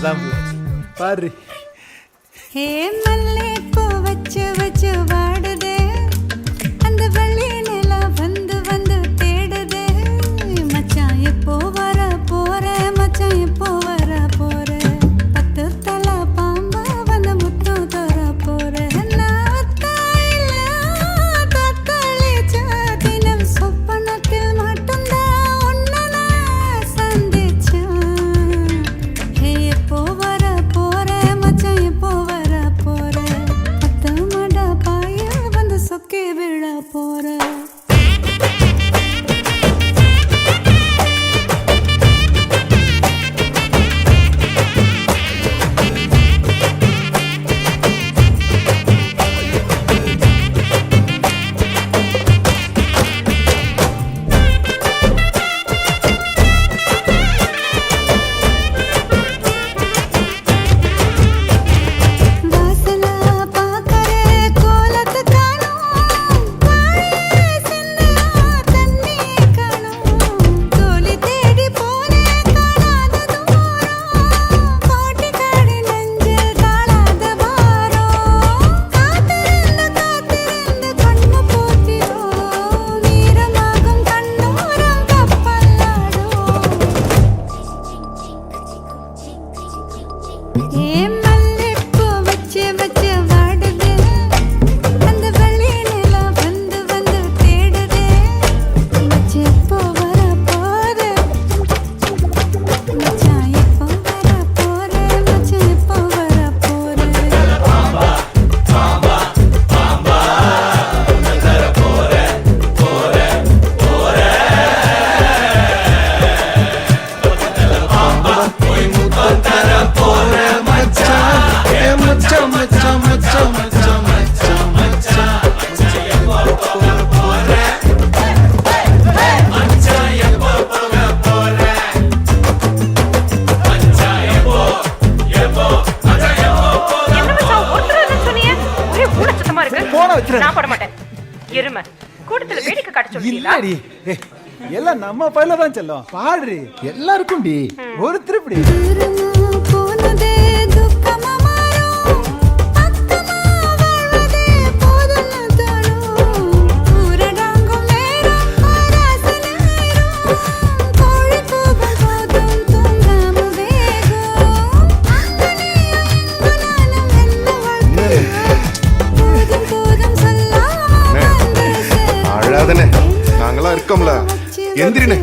அதான் பாரு. ஹே மல்லே பூ வச்சு வச்சு வாடுதே, அந்த வள்ளி நிலா வந்து வந்து தேடுதே. மச்சான் எப்போ வர போற, மச்சான் எப்போ வர போற. 10 தலை பாம்பா வந்து முத்து தர போற. நான் தாயில தத்தளிச்ச தினம் சொப்பனத்தில் மட்டும்தான் உன்னை நான் சந்திச்சேன். ஹே எப்போ வர போற, மச்சான் எப்போ வர போற. 10 மட பாய வந்து சொக்கி விழ போற. வாசல பாக்கறே கோலத்து காணோம், காயே சிந்தனா தண்ணி காணோம். தோழி தேடி போனே காணாத தூரம், கோட்டி காடி நெஞ்சில் காணாத பாரம். காத்திருந்து கண்ணு போத்திரோ, வீரமாகும் கண்ணோரம் கப்பலாடும். ஏ மல்லிப்பூ வச்சு வச்சு வாடுதே, அந்த வள்ளி நிலா வந்து வந்து தேடுதே. மச்சான் எப்போ வர போற, மச்சான் எப்போ வர போற, மச்சான் எப்போ வர போற. என்ன மச்சான் ஒருத்தர் இல்லைன்னு சொன்னீங்க? ஒரே ஊனச்சத்தமா இருக்கு. போன வச்சிரு. நான் போட மாட்டேன். எருமை கூட்டத்துல வேடிக்கை காட்ட சொல்றீங்களா? இல்லடி, எல்லாம் நம்ம பையில தான் செல்லும். பாடுறி எல்லாருக்கும் டி ஒரு திருப்படி. தூரமா போனதே துக்கமா மாறும், பக்கமா வாழ்வதே போதும்னு தோணும். ஊரடங்கும் நேரம் ஆராச நேரம், கோழி கூவும் போதும் தூங்காம வேகும். அங்கனையும் இங்குனாலும் என்ன வாழ்க்கை, போதும் போதும் சொல்லாம வந்து சேரும். அழாதனே, நாங்களாம் இருக்கோம்ல. எந்திரினே.